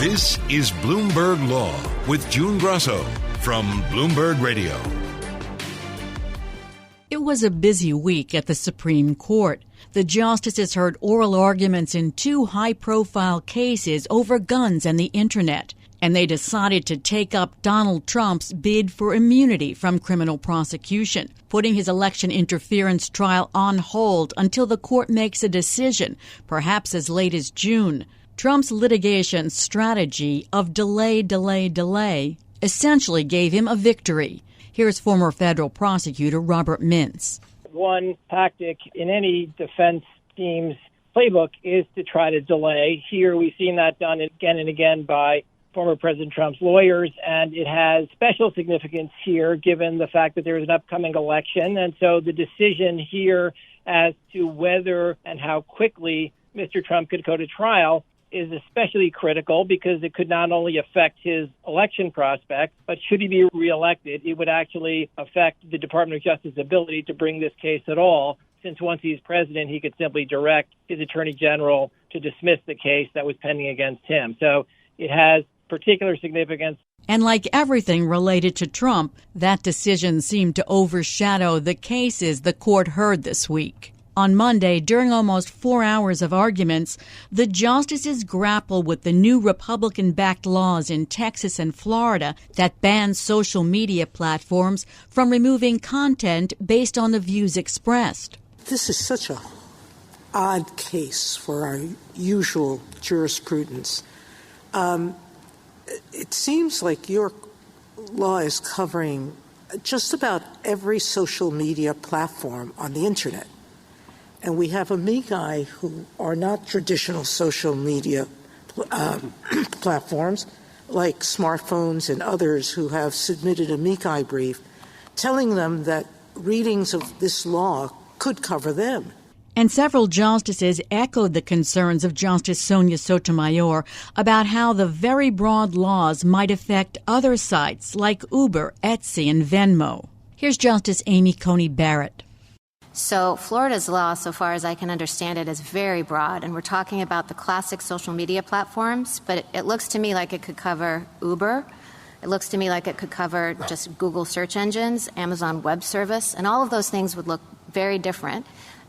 This is Bloomberg Law with June Grasso from Bloomberg Radio. It was a busy week at the Supreme Court. The justices heard oral arguments in two high-profile cases over guns and the Internet, and they decided to take up Donald Trump's bid for immunity from criminal prosecution, putting his election interference trial on hold until the court makes a decision, perhaps as late as June. Trump's litigation strategy of delay essentially gave him a victory. Here's former federal prosecutor Robert Mintz. One tactic in any defense team's playbook is to try to delay. Here we've seen that done again and again by former President Trump's lawyers, and it has special significance here given the fact that there is an upcoming election. And so the decision here as to whether and how quickly Mr. Trump could go to trial is especially critical because it could not only affect his election prospects, but should he be reelected, it would actually affect the Department of Justice's ability to bring this case at all, since once he's president, he could simply direct his attorney general to dismiss the case that was pending against him. So it has particular significance. And like everything related to Trump, that decision seemed to overshadow the cases the court heard this week. On Monday, during almost 4 hours of arguments, the justices grapple with the new Republican-backed laws in Texas and Florida that ban social media platforms from removing content based on the views expressed. This is such an odd case for our usual jurisprudence. It seems like your law is covering just about every social media platform on the Internet. And we have amici who are not traditional social media platforms, like smartphones and others, who have submitted amici brief telling them that readings of this law could cover them. And several justices echoed the concerns of Justice Sonia Sotomayor about how the very broad laws might affect other sites like Uber, Etsy, and Venmo. Here's Justice Amy Coney Barrett. So Florida's law, so far as I can understand it, is very broad, and we're talking about the classic social media platforms, but it looks to me like it could cover Uber. It looks to me like it could cover just Google search engines, Amazon Web Service, and all of those things would look very different.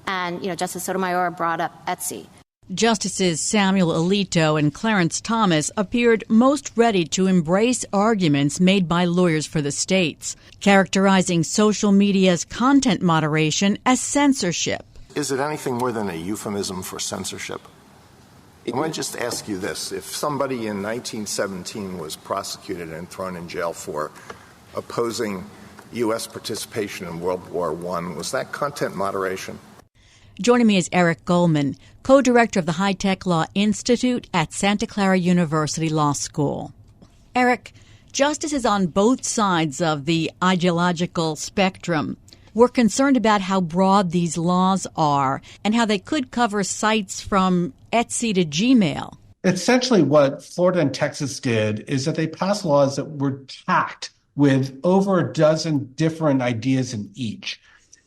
And, Justice Sotomayor brought up Etsy. Justices Samuel Alito and Clarence Thomas appeared most ready to embrace arguments made by lawyers for the states, characterizing social media's content moderation as censorship. Is it anything more than a euphemism for censorship? I want to just ask you this. If somebody in 1917 was prosecuted and thrown in jail for opposing U.S. participation in World War I, was that content moderation? Joining me is Eric Goldman, co-director of the High-Tech Law Institute at Santa Clara University Law School. Eric, justices on both sides of the ideological spectrum were concerned about how broad these laws are and how they could cover sites from Etsy to Gmail. Essentially, what Florida and Texas did is that they passed laws that were packed with over a dozen different ideas in each.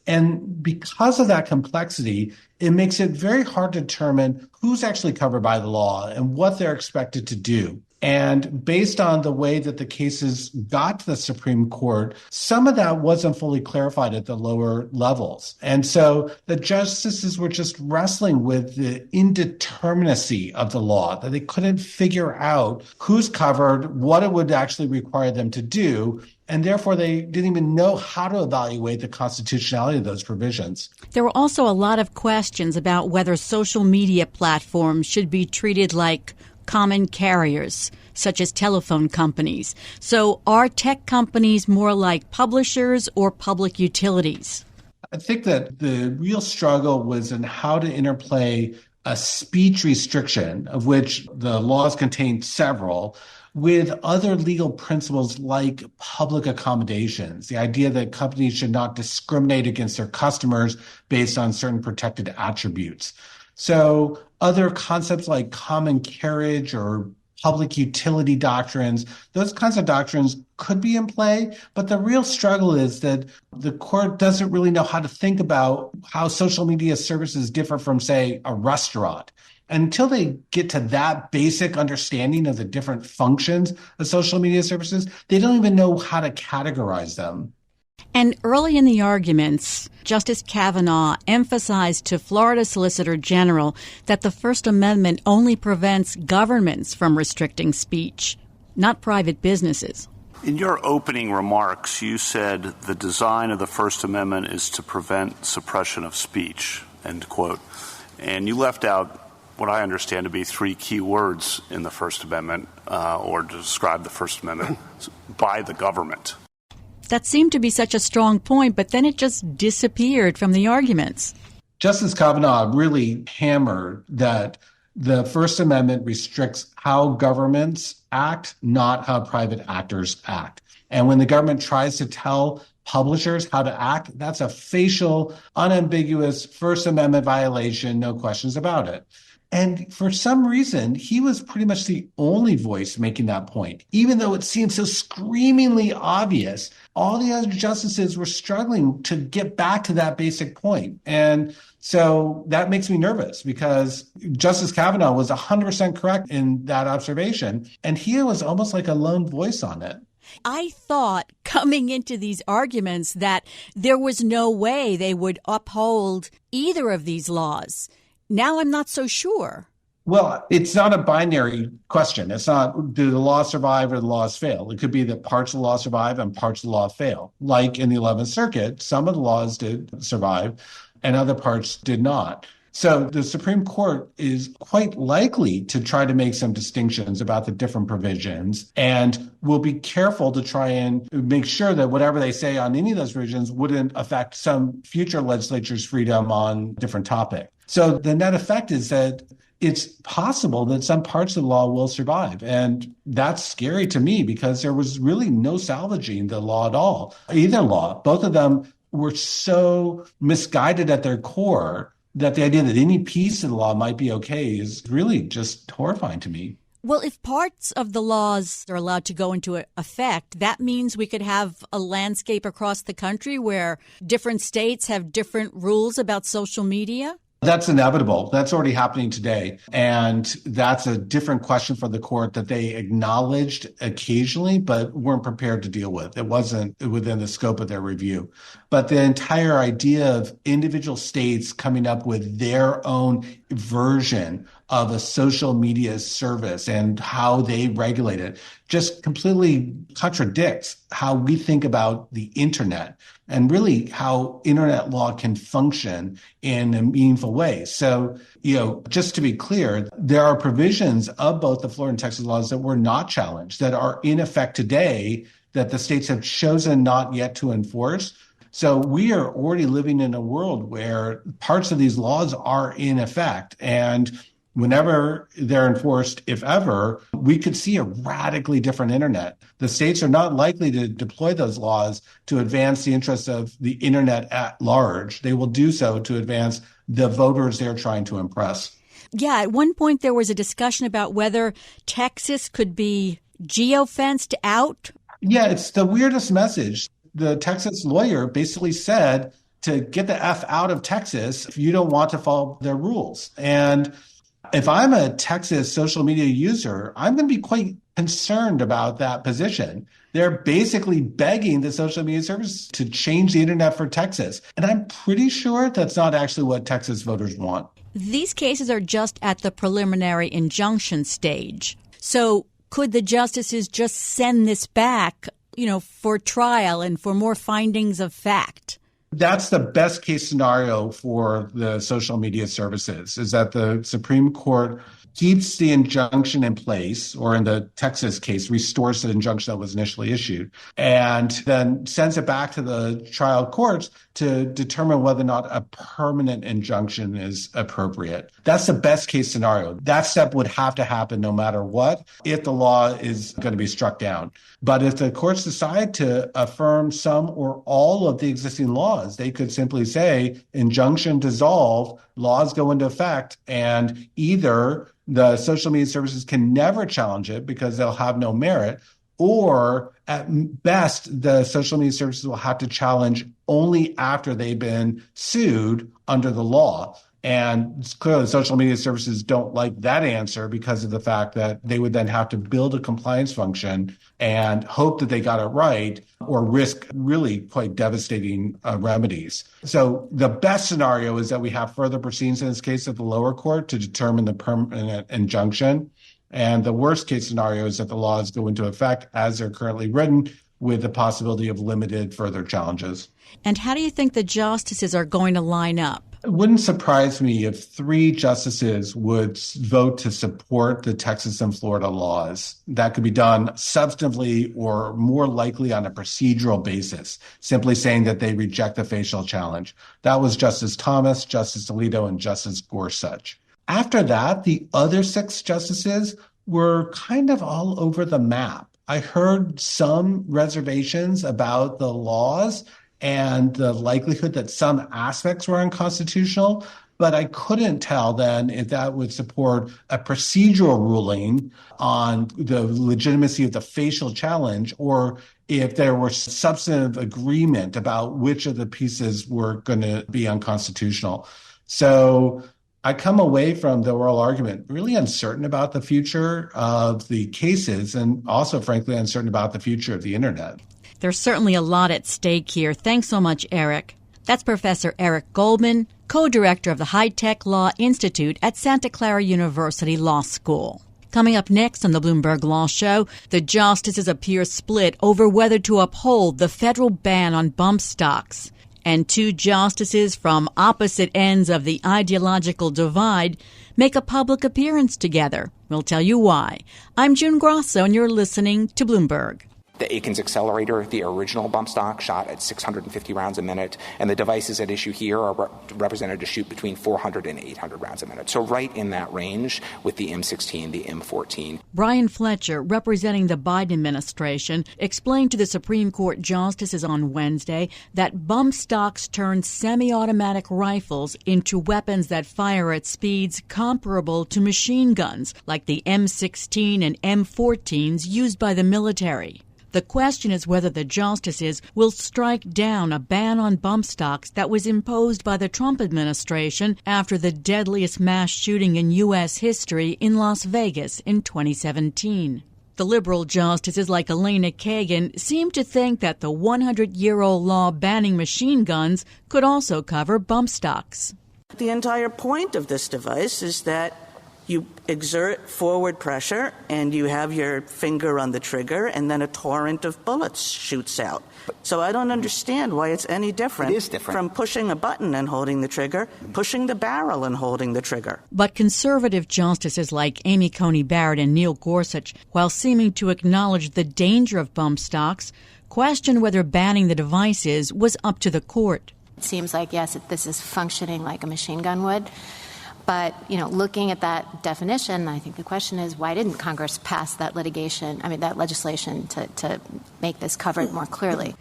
And because of that complexity, it makes it very hard to determine who's actually covered by the law and what they're expected to do. And based on the way that the cases got to the Supreme Court, some of that wasn't fully clarified at the lower levels. And so the justices were just wrestling with the indeterminacy of the law, that they couldn't figure out who's covered, what it would actually require them to do. And therefore, they didn't even know how to evaluate the constitutionality of those provisions. There were also a lot of questions about whether social media platforms should be treated like common carriers, such as telephone companies. So are tech companies more like publishers or public utilities? I think that the real struggle was in how to interplay a speech restriction, of which the laws contain several, with other legal principles like public accommodations, the idea that companies should not discriminate against their customers based on certain protected attributes. So other concepts like common carriage or public utility doctrines, those kinds of doctrines could be in play, but the real struggle is that the court doesn't really know how to think about how social media services differ from, say, a restaurant. Until they get to that basic understanding of the different functions of social media services, they don't even know how to categorize them. And early in the arguments, Justice Kavanaugh emphasized to Florida Solicitor General that the First Amendment only prevents governments from restricting speech, not private businesses. In your opening remarks, you said the design of the First Amendment is to prevent suppression of speech, end quote. And you left out what I understand to be three key words in the First Amendment, or to describe the First Amendment, by the government. That seemed to be such a strong point, but then it just disappeared from the arguments. Justice Kavanaugh really hammered that the First Amendment restricts how governments act, not how private actors act. And when the government tries to tell publishers how to act, that's a facial, unambiguous First Amendment violation, no questions about it. And for some reason, he was pretty much the only voice making that point, even though it seemed so screamingly obvious. All the other justices were struggling to get back to that basic point. And so that makes me nervous because Justice Kavanaugh was 100% correct in that observation. And he was almost like a lone voice on it. I thought coming into these arguments that there was no way they would uphold either of these laws. Now I'm not so sure. Well, it's not a binary question. It's not, do the laws survive or the laws fail? It could be that parts of the law survive and parts of the law fail. Like in the 11th Circuit, some of the laws did survive and other parts did not. So the Supreme Court is quite likely to try to make some distinctions about the different provisions and will be careful to try and make sure that whatever they say on any of those provisions wouldn't affect some future legislature's freedom on a different topic. So the net effect is that it's possible that some parts of the law will survive. And that's scary to me because there was really no salvaging the law at all, either law. Both of them were so misguided at their core that the idea that any piece of the law might be okay is really just horrifying to me. Well, if parts of the laws are allowed to go into effect, that means we could have a landscape across the country where different states have different rules about social media. That's inevitable. That's already happening today. And that's a different question for the court that they acknowledged occasionally, but weren't prepared to deal with. It wasn't within the scope of their review. But the entire idea of individual states coming up with their own version of a social media service and how they regulate it just completely contradicts how we think about the internet and really how internet law can function in a meaningful way. So, just to be clear, there are provisions of both the Florida and Texas laws that were not challenged, that are in effect today, that the states have chosen not yet to enforce. So we are already living in a world where parts of these laws are in effect. And whenever they're enforced, if ever, we could see a radically different internet. The states are not likely to deploy those laws to advance the interests of the internet at large. They will do so to advance the voters they're trying to impress. Yeah, at one point there was a discussion about whether Texas could be geofenced out. Yeah, it's the weirdest message. The Texas lawyer basically said to get the F out of Texas if you don't want to follow their rules. And if I'm a Texas social media user, I'm going to be quite concerned about that position. They're basically begging the social media service to change the internet for Texas. And I'm pretty sure that's not actually what Texas voters want. These cases are just at the preliminary injunction stage. So could the justices just send this back, for trial and for more findings of fact? That's the best case scenario for the social media services, is that the Supreme Court keeps the injunction in place, or in the Texas case, restores the injunction that was initially issued, and then sends it back to the trial courts to determine whether or not a permanent injunction is appropriate. That's the best case scenario. That step would have to happen no matter what if the law is going to be struck down. But if the courts decide to affirm some or all of the existing laws, they could simply say injunction dissolved, laws go into effect, and either the social media services can never challenge it because they'll have no merit, or at best, the social media services will have to challenge only after they've been sued under the law. And clearly, social media services don't like that answer because of the fact that they would then have to build a compliance function and hope that they got it right or risk really quite devastating remedies. So the best scenario is that we have further proceedings in this case at the lower court to determine the permanent injunction. And the worst case scenario is that the laws go into effect as they're currently written with the possibility of limited further challenges. And how do you think the justices are going to line up? It wouldn't surprise me if 3 justices would vote to support the Texas and Florida laws. That could be done substantively or more likely on a procedural basis, simply saying that they reject the facial challenge. That was Justice Thomas, Justice Alito, and Justice Gorsuch. After that, the other 6 justices were kind of all over the map. I heard some reservations about the laws and the likelihood that some aspects were unconstitutional, but I couldn't tell then if that would support a procedural ruling on the legitimacy of the facial challenge or if there were substantive agreement about which of the pieces were going to be unconstitutional. So I come away from the oral argument really uncertain about the future of the cases and also, frankly, uncertain about the future of the internet. There's certainly a lot at stake here. Thanks so much, Eric. That's Professor Eric Goldman, co-director of the High Tech Law Institute at Santa Clara University Law School. Coming up next on the Bloomberg Law Show, the justices appear split over whether to uphold the federal ban on bump stocks. And 2 justices from opposite ends of the ideological divide make a public appearance together. We'll tell you why. I'm June Grasso, and you're listening to Bloomberg. The Akins accelerator, the original bump stock, shot at 650 rounds a minute, and the devices at issue here are represented to shoot between 400 and 800 rounds a minute. So right in that range with the M16, the M14. Brian Fletcher, representing the Biden administration, explained to the Supreme Court justices on Wednesday that bump stocks turn semi-automatic rifles into weapons that fire at speeds comparable to machine guns, like the M16 and M14s used by the military. The question is whether the justices will strike down a ban on bump stocks that was imposed by the Trump administration after the deadliest mass shooting in U.S. history in Las Vegas in 2017. The liberal justices like Elena Kagan seem to think that the 100-year-old law banning machine guns could also cover bump stocks. The entire point of this device is that you exert forward pressure and you have your finger on the trigger and then a torrent of bullets shoots out. So I don't understand why it's any different. It is different from pushing a button and holding the trigger, pushing the barrel and holding the trigger. But conservative justices like Amy Coney Barrett and Neil Gorsuch, while seeming to acknowledge the danger of bump stocks, question whether banning the devices was up to the court. It seems like, yes, this is functioning like a machine gun would. But, looking at that definition, I think the question is, why didn't Congress pass that legislation to make this covered more clearly?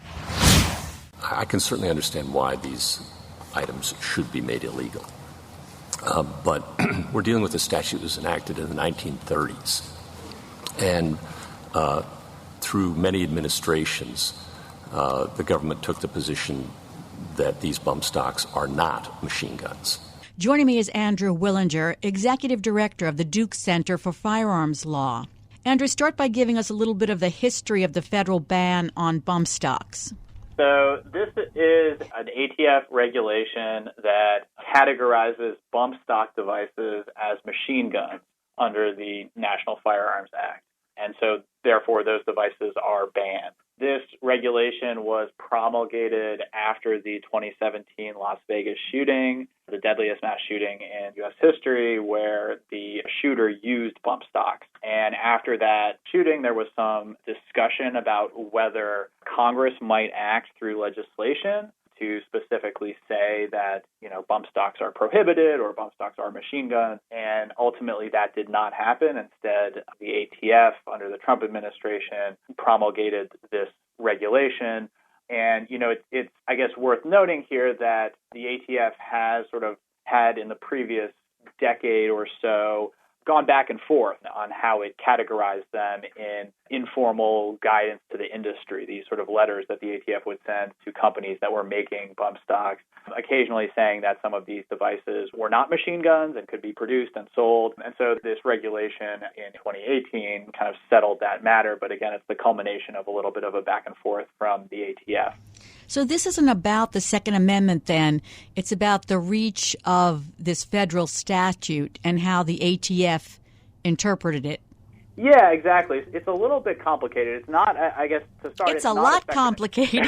I can certainly understand why these items should be made illegal. But we're dealing with a statute that was enacted in the 1930s. And through many administrations, the government took the position that these bump stocks are not machine guns. Joining me is Andrew Willinger, Executive Director of the Duke Center for Firearms Law. Andrew, start by giving us a little bit of the history of the federal ban on bump stocks. So this is an ATF regulation that categorizes bump stock devices as machine guns under the National Firearms Act. And so, therefore, those devices are banned. This regulation was promulgated after the 2017 Las Vegas shooting, the deadliest mass shooting in U.S. history, where the shooter used bump stocks. And after that shooting, there was some discussion about whether Congress might act through legislation to specifically say that, bump stocks are prohibited or bump stocks are machine guns. And ultimately that did not happen. Instead, the ATF under the Trump administration promulgated this regulation. And, it's, I guess, worth noting here that the ATF has sort of had in the previous decade or so gone back and forth on how it categorized them in informal guidance to the industry, these sort of letters that the ATF would send to companies that were making bump stocks, occasionally saying that some of these devices were not machine guns and could be produced and sold. And so this regulation in 2018 kind of settled that matter. But again, it's the culmination of a little bit of a back and forth from the ATF. So this isn't about the Second Amendment then. It's about the reach of this federal statute and how the ATF interpreted it. Yeah, exactly. It's a little bit complicated. It's not, I guess, to start... It's a lot complicated.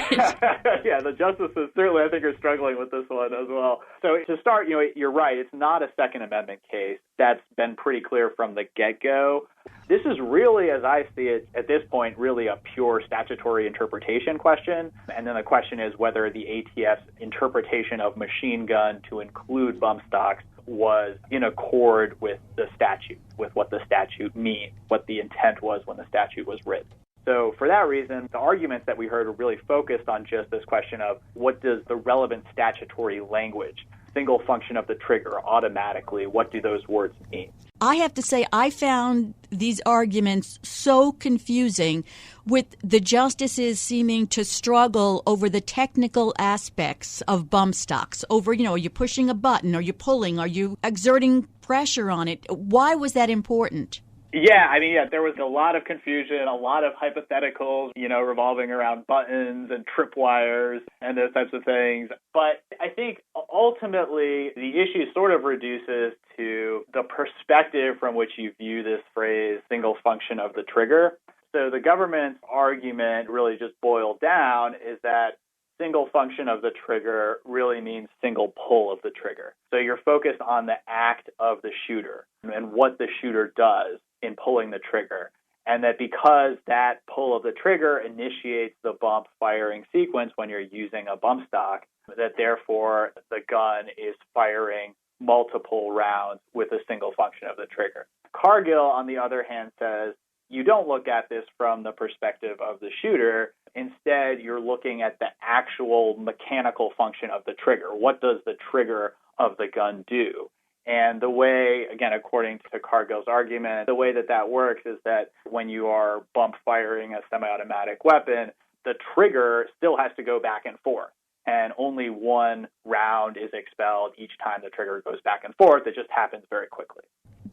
Yeah, the justices certainly, I think, are struggling with this one as well. So to start, you're right. It's not a Second Amendment case. That's been pretty clear from the get-go. This is really, as I see it, at this point, really a pure statutory interpretation question. And then the question is whether the ATF's interpretation of machine gun to include bump stocks was in accord with the statute, with what the statute means, what the intent was when the statute was written. So for that reason, the arguments that we heard are really focused on just this question of what does the relevant statutory language, single function of the trigger, automatically, what do those words mean? I have to say, I found these arguments so confusing, with the justices seeming to struggle over the technical aspects of bump stocks, over, are you pushing a button? Are you pulling? Are you exerting pressure on it? Why was that important? Yeah, there was a lot of confusion, a lot of hypotheticals, revolving around buttons and tripwires and those types of things. But I think ultimately the issue sort of reduces to the perspective from which you view this phrase, single function of the trigger. So the government's argument really just boiled down is that single function of the trigger really means single pull of the trigger. So you're focused on the act of the shooter and what the shooter does in pulling the trigger. And that because that pull of the trigger initiates the bump firing sequence when you're using a bump stock, that therefore the gun is firing multiple rounds with a single function of the trigger. Cargill, on the other hand, says you don't look at this from the perspective of the shooter. Instead, you're looking at the actual mechanical function of the trigger. What does the trigger of the gun do? And the way, again, according to Cargill's argument, the way that works is that when you are bump firing a semi-automatic weapon, the trigger still has to go back and forth. And only one round is expelled each time the trigger goes back and forth. It just happens very quickly.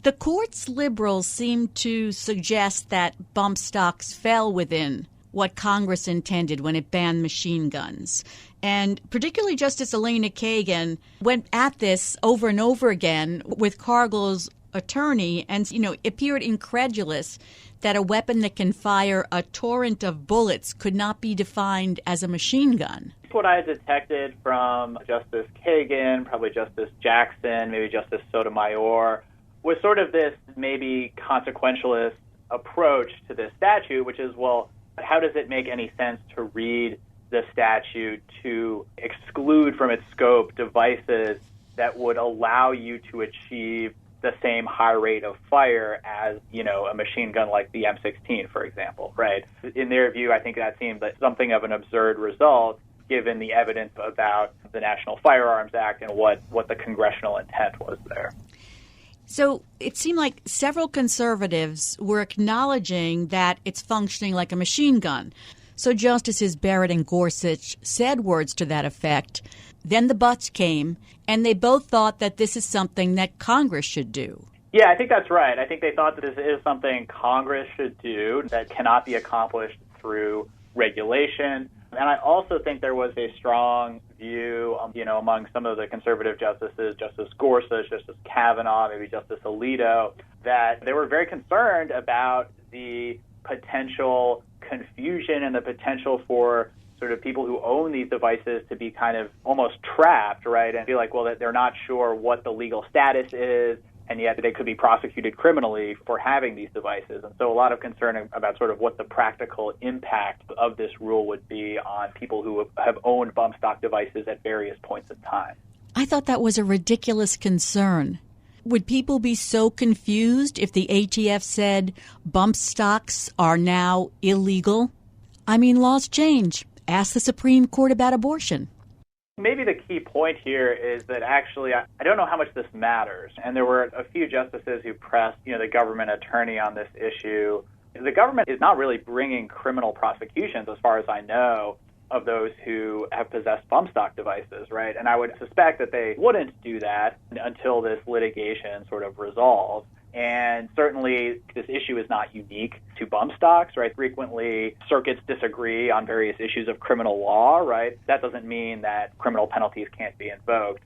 The court's liberals seem to suggest that bump stocks fell within what Congress intended when it banned machine guns. And particularly Justice Elena Kagan went at this over and over again with Cargill's attorney and, appeared incredulous that a weapon that can fire a torrent of bullets could not be defined as a machine gun. What I detected from Justice Kagan, probably Justice Jackson, maybe Justice Sotomayor, was sort of this maybe consequentialist approach to this statute, which is, well, how does it make any sense to read the statute to exclude from its scope devices that would allow you to achieve the same high rate of fire as, a machine gun like the M16, for example, right? In their view, I think that seemed like something of an absurd result, given the evidence about the National Firearms Act and what the congressional intent was there. So it seemed like several conservatives were acknowledging that it's functioning like a machine gun. So Justices Barrett and Gorsuch said words to that effect. Then the buts came, and they both thought that this is something that Congress should do. Yeah, I think that's right. I think they thought that this is something Congress should do that cannot be accomplished through regulation. And I also think there was a strong view, among some of the conservative justices, Justice Gorsuch, Justice Kavanaugh, maybe Justice Alito, that they were very concerned about the potential confusion and the potential for sort of people who own these devices to be kind of almost trapped, right, and feel like, well, that they're not sure what the legal status is, and yet they could be prosecuted criminally for having these devices. And so a lot of concern about sort of what the practical impact of this rule would be on people who have owned bump stock devices at various points in time. I thought that was a ridiculous concern. Would people be so confused if the ATF said bump stocks are now illegal? Laws change. Ask the Supreme Court about abortion. Maybe the key point here is that actually I don't know how much this matters. And there were a few justices who pressed, the government attorney on this issue. The government is not really bringing criminal prosecutions, as far as I know, of those who have possessed bump stock devices, right? And I would suspect that they wouldn't do that until this litigation sort of resolves. And certainly this issue is not unique to bump stocks, right? Frequently circuits disagree on various issues of criminal law, right? That doesn't mean that criminal penalties can't be invoked.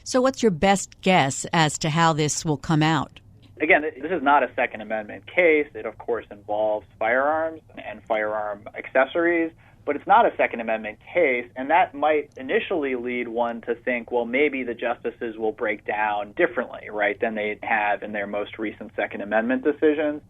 So what's your best guess as to how this will come out? Again, this is not a Second Amendment case. It, of course, involves firearms and firearm accessories. But it's not a Second Amendment case, and that might initially lead one to think, well, maybe the justices will break down differently, right, than they have in their most recent Second Amendment decisions.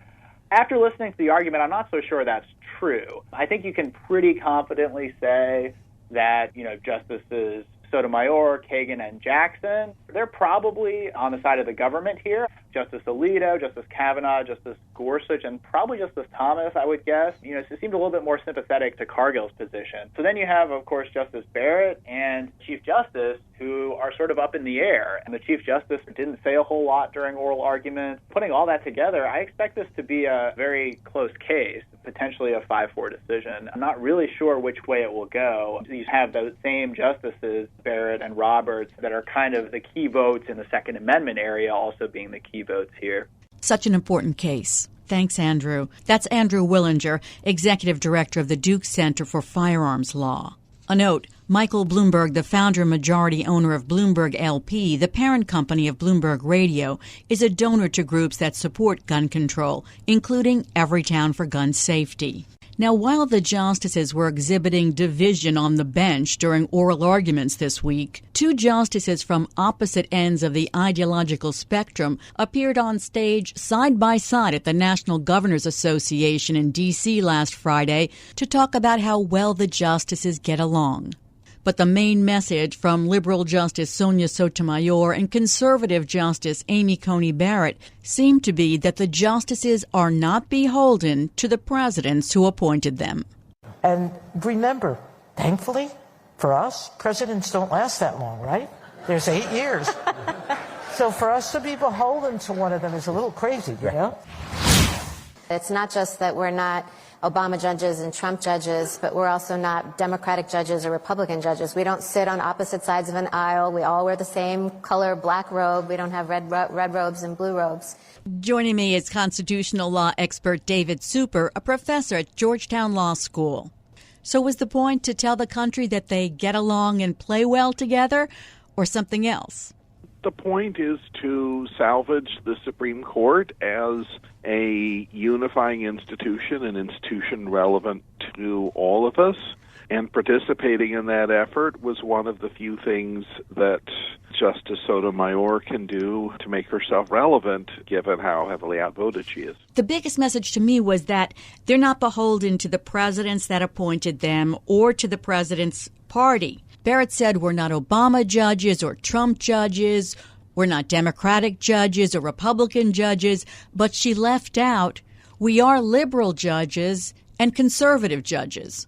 After listening to the argument, I'm not so sure that's true. I think you can pretty confidently say that, Justices Sotomayor, Kagan, and Jackson, they're probably on the side of the government here. Justice Alito, Justice Kavanaugh, Justice Gorsuch, and probably Justice Thomas, I would guess, seemed a little bit more sympathetic to Cargill's position. So then you have, of course, Justice Barrett and Chief Justice, who are sort of up in the air. And the Chief Justice didn't say a whole lot during oral argument. Putting all that together, I expect this to be a very close case, potentially a 5-4 decision. I'm not really sure which way it will go. You have those same justices, Barrett and Roberts, that are kind of the key votes in the Second Amendment area, also being the key votes here. Such an important case. Thanks, Andrew. That's Andrew Willinger, Executive Director of the Duke Center for Firearms Law. A note, Michael Bloomberg, the founder and majority owner of Bloomberg LP, the parent company of Bloomberg Radio, is a donor to groups that support gun control, including Everytown for Gun Safety. Now, while the justices were exhibiting division on the bench during oral arguments this week, two justices from opposite ends of the ideological spectrum appeared on stage side by side at the National Governors Association in D.C. last Friday to talk about how well the justices get along. But the main message from liberal Justice Sonia Sotomayor and conservative Justice Amy Coney Barrett seemed to be that the justices are not beholden to the presidents who appointed them. And remember, thankfully, for us, presidents don't last that long, right? There's 8 years. So for us to be beholden to one of them is a little crazy, you know? It's not just that we're not Obama judges and Trump judges, but we're also not Democratic judges or Republican judges. We don't sit on opposite sides of an aisle. We all wear the same color black robe. We don't have red robes and blue robes. Joining me is constitutional law expert David Super, a professor at Georgetown Law School. So was the point to tell the country that they get along and play well together, or something else? The point is to salvage the Supreme Court as a unifying institution, an institution relevant to all of us. And participating in that effort was one of the few things that Justice Sotomayor can do to make herself relevant, given how heavily outvoted she is. The biggest message to me was that they're not beholden to the presidents that appointed them or to the president's party. Barrett said we're not Obama judges or Trump judges, we're not Democratic judges or Republican judges, but she left out we are liberal judges and conservative judges.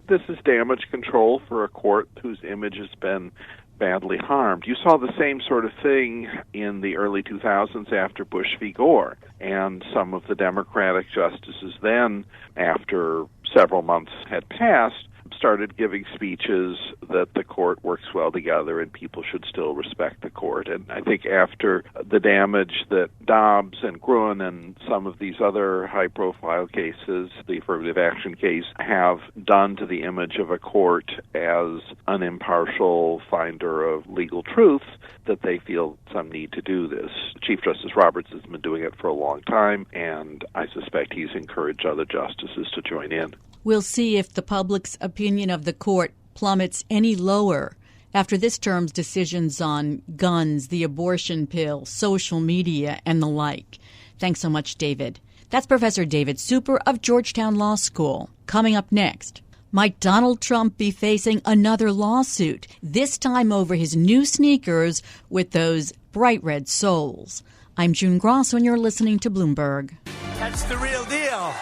This is damage control for a court whose image has been badly harmed. You saw the same sort of thing in the early 2000s after Bush v. Gore, and some of the Democratic justices then, after several months had passed, started giving speeches that the court works well together and people should still respect the court. And I think after the damage that Dobbs and Gruen and some of these other high-profile cases, the affirmative action case, have done to the image of a court as an impartial finder of legal truths, that they feel some need to do this. Chief Justice Roberts has been doing it for a long time, and I suspect he's encouraged other justices to join in. We'll see if the public's opinion of the court plummets any lower after this term's decisions on guns, the abortion pill, social media, and the like. Thanks so much, David. That's Professor David Super of Georgetown Law School. Coming up next, might Donald Trump be facing another lawsuit, this time over his new sneakers with those bright red soles? I'm June Grasso, and you're listening to Bloomberg. That's the real deal.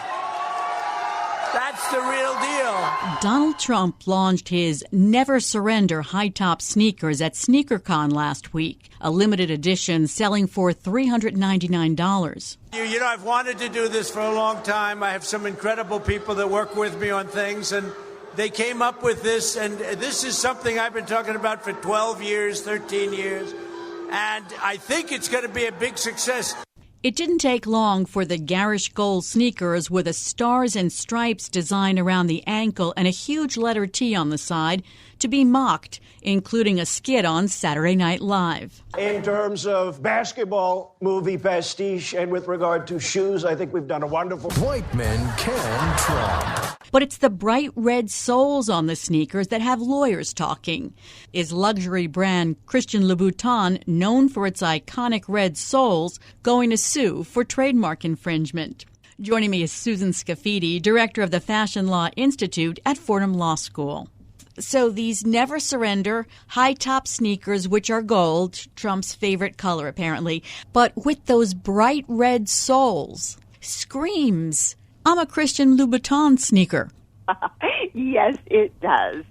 That's the real deal. Donald Trump launched his Never Surrender high-top sneakers at SneakerCon last week, a limited edition selling for $399. You know, I've wanted to do this for a long time. I have some incredible people that work with me on things, and they came up with this, and this is something I've been talking about for 12 years, 13 years, and I think it's going to be a big success. It didn't take long for the garish gold sneakers with a stars and stripes design around the ankle and a huge letter T on the side to be mocked, including a skit on Saturday Night Live. In terms of basketball movie pastiche and with regard to shoes, I think we've done a wonderful. White men can Trump. But it's the bright red soles on the sneakers that have lawyers talking. Is luxury brand Christian Louboutin, known for its iconic red soles, going to sue for trademark infringement? Joining me is Susan Scafidi, director of the Fashion Law Institute at Fordham Law School. So these Never Surrender high-top sneakers, which are gold, Trump's favorite color apparently, but with those bright red soles, screams, I'm a Christian Louboutin sneaker. Yes, it does.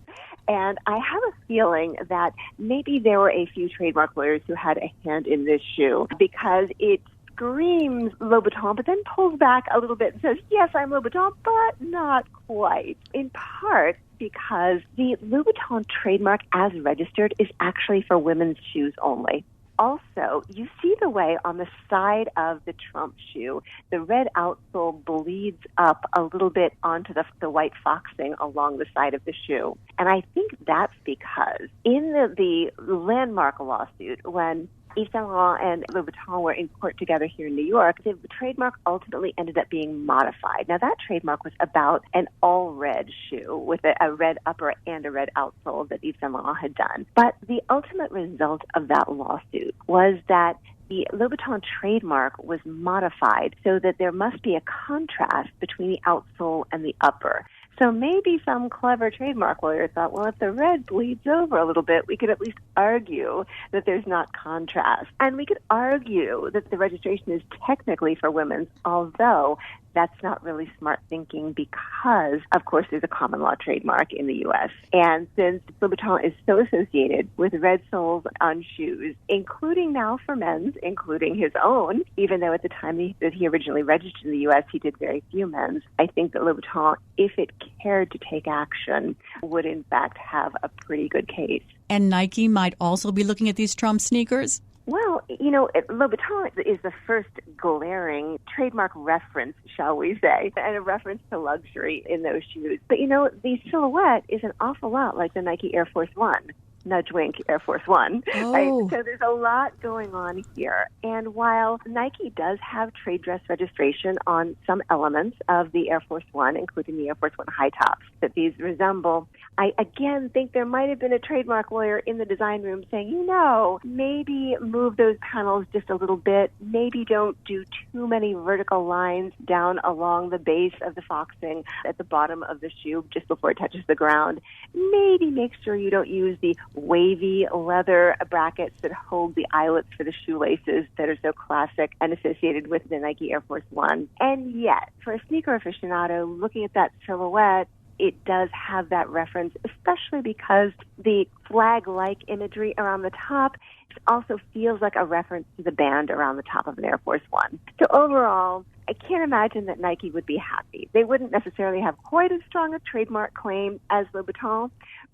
And I have a feeling that maybe there were a few trademark lawyers who had a hand in this shoe because it screams Louboutin, but then pulls back a little bit and says, yes, I'm Louboutin, but not quite. In part because the Louboutin trademark as registered is actually for women's shoes only. Also, you see the way on the side of the Trump shoe, the red outsole bleeds up a little bit onto the white foxing along the side of the shoe. And I think that's because in the landmark lawsuit, when Yves Saint Laurent and Louboutin were in court together here in New York, the trademark ultimately ended up being modified. Now, that trademark was about an all-red shoe with a red upper and a red outsole that Yves Saint Laurent had done. But the ultimate result of that lawsuit was that the Louboutin trademark was modified so that there must be a contrast between the outsole and the upper. So maybe some clever trademark lawyer thought, well, if the red bleeds over a little bit, we could at least argue that there's not contrast. And we could argue that the registration is technically for women's, although that's not really smart thinking because, of course, there's a common law trademark in the U.S. And since Louboutin is so associated with red soles on shoes, including now for men's, including his own, even though at the time that he originally registered in the U.S., he did very few men's, I think that Louboutin, if it cared to take action, would in fact have a pretty good case. And Nike might also be looking at these Trump sneakers? Well, you know, Louboutin is the first glaring trademark reference, shall we say, and a reference to luxury in those shoes. But, you know, the silhouette is an awful lot like the Nike Air Force One. Nudge wink, Air Force One. Oh. Right? So there's a lot going on here. And while Nike does have trade dress registration on some elements of the Air Force One, including the Air Force One high tops that these resemble, I again think there might have been a trademark lawyer in the design room saying, you know, maybe move those panels just a little bit. Maybe don't do too many vertical lines down along the base of the foxing at the bottom of the shoe just before it touches the ground. Maybe make sure you don't use the wavy leather brackets that hold the eyelets for the shoelaces that are so classic and associated with the Nike Air Force One. And yet, for a sneaker aficionado looking at that silhouette, it does have that reference, especially because the flag-like imagery around the top also feels like a reference to the band around the top of an Air Force One. So overall, I can't imagine that Nike would be happy. They wouldn't necessarily have quite as strong a trademark claim as Louboutin,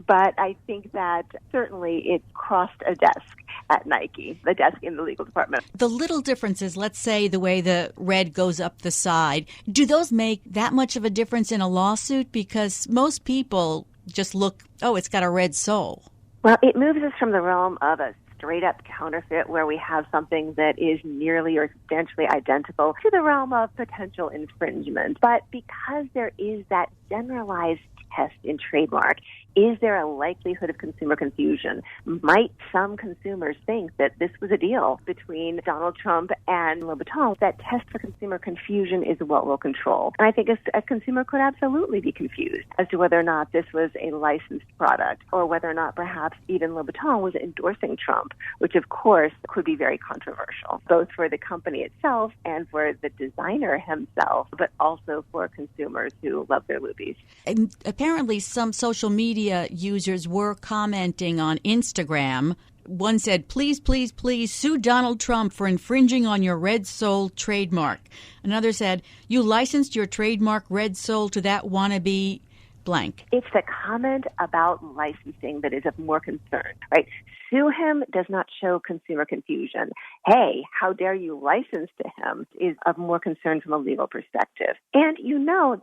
but I think that certainly it crossed a desk at Nike, the desk in the legal department. The little differences, let's say the way the red goes up the side, do those make that much of a difference in a lawsuit? Because most people just look, oh, it's got a red sole. Well, it moves us from the realm of a straight-up counterfeit where we have something that is nearly or substantially identical to the realm of potential infringement. But because there is that generalized test in trademark, Is there a likelihood of consumer confusion? Might some consumers think that this was a deal between Donald Trump and Louboutin? That test for consumer confusion is what we'll control. And I think a consumer could absolutely be confused as to whether or not this was a licensed product or whether or not perhaps even Louboutin was endorsing Trump, which of course could be very controversial, both for the company itself and for the designer himself, but also for consumers who love their Loubies. And apparently some social media users were commenting on Instagram. One said, please, please, please sue Donald Trump for infringing on your Red Soul trademark. Another said, you licensed your trademark Red Soul to that wannabe blank. It's the comment about licensing that is of more concern, right? Sue him does not show consumer confusion. Hey, how dare you license to him is of more concern from a legal perspective. And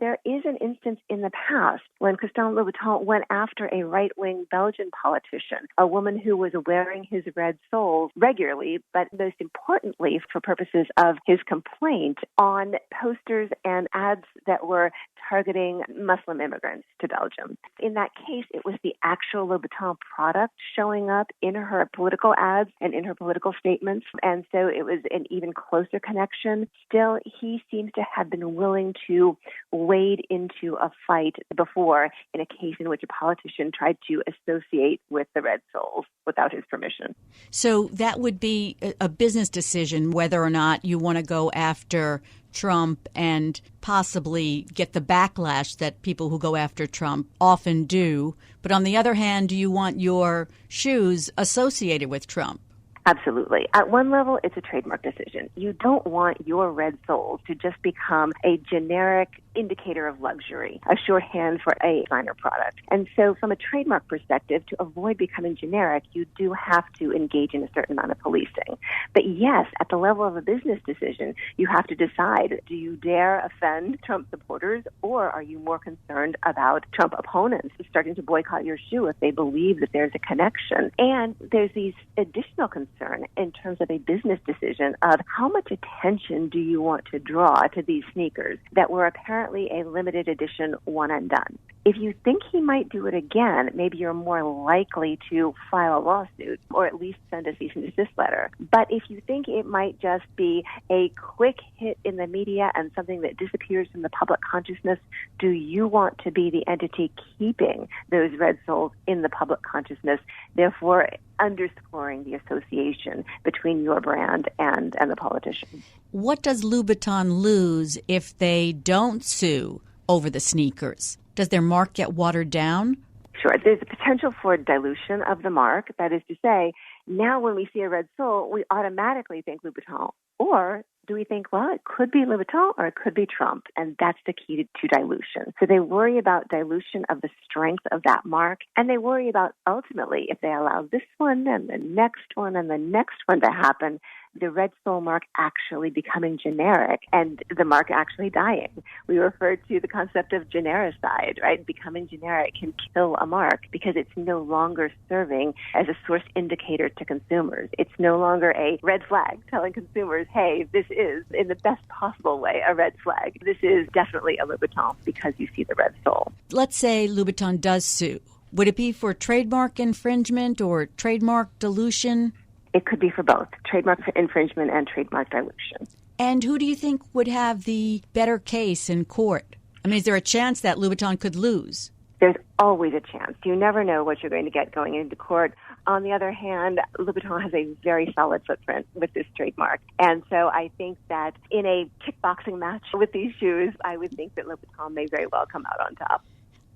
there is an instance in the past when Christian Louboutin went after a right-wing Belgian politician, a woman who was wearing his red soles regularly, but most importantly for purposes of his complaint, on posters and ads that were targeting Muslim immigrants to Belgium. In that case, it was the actual Louboutin product showing up in her political ads and in her political statements, and so it was an even closer connection. Still, he seems to have been willing to wade into a fight before in a case in which a politician tried to associate with the Red Soles without his permission. So that would be a business decision whether or not you want to go after Trump and possibly get the backlash that people who go after Trump often do. But on the other hand, do you want your shoes associated with Trump? Absolutely. At one level, it's a trademark decision. You don't want your red soles to just become a generic indicator of luxury, a shorthand for a designer product. And so from a trademark perspective, to avoid becoming generic, you do have to engage in a certain amount of policing. But yes, at the level of a business decision, you have to decide, do you dare offend Trump supporters, or are you more concerned about Trump opponents starting to boycott your shoe if they believe that there's a connection? And there's these additional concern in terms of a business decision of how much attention do you want to draw to these sneakers that were apparently a limited edition one and done. If you think he might do it again, maybe you're more likely to file a lawsuit or at least send a cease and desist letter. But if you think it might just be a quick hit in the media and something that disappears from the public consciousness, do you want to be the entity keeping those red soles in the public consciousness, therefore underscoring the association between your brand and the politician? What does Louboutin lose if they don't sue over the sneakers? Does their mark get watered down? Sure. There's a potential for dilution of the mark. That is to say, now when we see a red sole, we automatically think Louboutin. Or do we think, well, it could be Louboutin or it could be Trump? And that's the key to dilution. So they worry about dilution of the strength of that mark. And they worry about ultimately, if they allow this one and the next one and the next one to happen, the red sole mark actually becoming generic and the mark actually dying. We refer to the concept of genericide, right? Becoming generic can kill a mark because it's no longer serving as a source indicator to consumers. It's no longer a red flag telling consumers, hey, this is, in the best possible way, a red flag. This is definitely a Louboutin because you see the red sole. Let's say Louboutin does sue. Would it be for trademark infringement or trademark dilution? It could be for both, trademark infringement and trademark dilution. And who do you think would have the better case in court? I mean, is there a chance that Louboutin could lose? There's always a chance. You never know what you're going to get going into court. On the other hand, Louboutin has a very solid footprint with this trademark. And so I think that in a kickboxing match with these shoes, I would think that Louboutin may very well come out on top.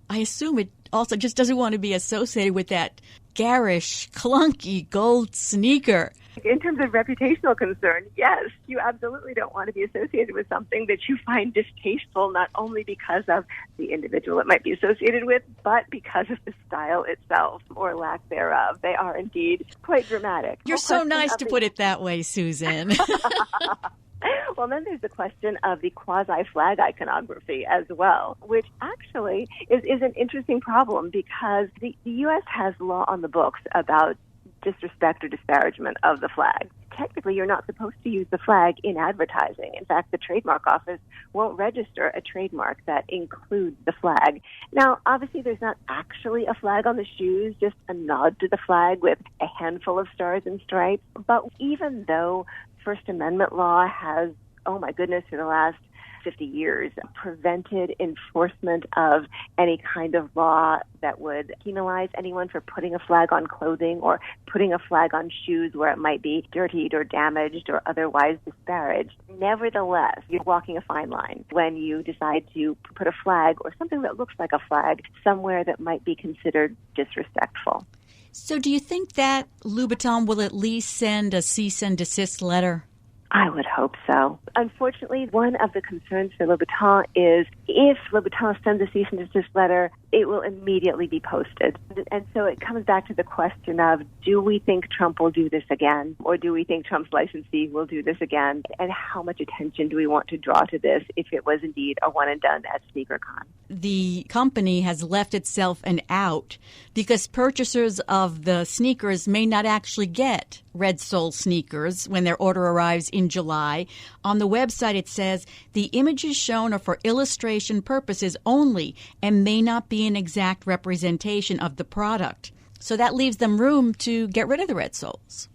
I assume it also just doesn't want to be associated with that garish, clunky gold sneaker. In terms of reputational concern, yes, you absolutely don't want to be associated with something that you find distasteful, not only because of the individual it might be associated with, but because of the style itself or lack thereof. They are indeed quite dramatic. You're so nice to put it that way, Susan. Well, then there's the question of the quasi-flag iconography as well, which actually is an interesting problem because the U.S. has law on the books about disrespect or disparagement of the flag. technically you're not supposed to use the flag in advertising. In fact, the trademark office won't register a trademark that includes the flag. Now, obviously, there's not actually a flag on the shoes, just a nod to the flag with a handful of stars and stripes. But even though First Amendment law has, oh my goodness, for the last 50 years, prevented enforcement of any kind of law that would penalize anyone for putting a flag on clothing or putting a flag on shoes where it might be dirtied or damaged or otherwise disparaged. Nevertheless, you're walking a fine line when you decide to put a flag or something that looks like a flag somewhere that might be considered disrespectful. So do you think that Louboutin will at least send a cease and desist letter? I would hope so. Unfortunately, one of the concerns for Louboutin is if Louboutin sends a cease and desist letter, it will immediately be posted. And so it comes back to the question of, do we think Trump will do this again? Or do we think Trump's licensee will do this again? And how much attention do we want to draw to this if it was indeed a one and done at SneakerCon? The company has left itself an out because purchasers of the sneakers may not actually get Red Sole sneakers when their order arrives in July. On the website, it says the images shown are for illustration purposes only and may not be an exact representation of the product. So that leaves them room to get rid of the Red Soles.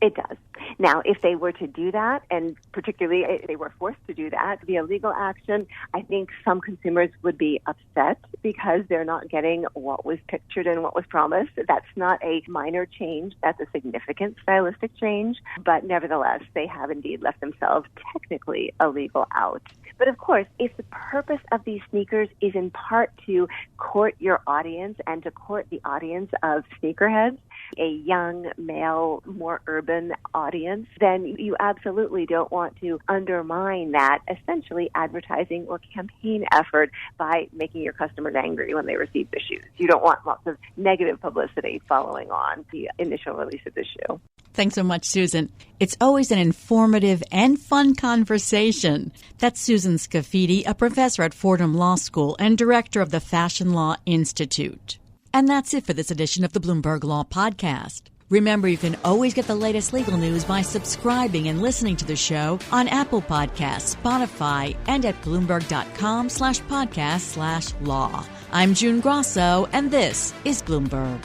It does. Now, if they were to do that, and particularly if they were forced to do that via legal action, I think some consumers would be upset because they're not getting what was pictured and what was promised. That's not a minor change. That's a significant stylistic change. But nevertheless, they have indeed left themselves technically a legal out. But of course, if the purpose of these sneakers is in part to court your audience and to court the audience of sneakerheads, a young, male, more urban audience, then you absolutely don't want to undermine that essentially advertising or campaign effort by making your customers angry when they receive the shoes. You don't want lots of negative publicity following on the initial release of the shoe. Thanks so much, Susan. It's always an informative and fun conversation. That's Susan Scafidi, a professor at Fordham Law School and director of the Fashion Law Institute. And that's it for this edition of the Bloomberg Law Podcast. Remember, you can always get the latest legal news by subscribing and listening to the show on Apple Podcasts, Spotify, and at Bloomberg.com/podcast/law. I'm June Grasso, and this is Bloomberg.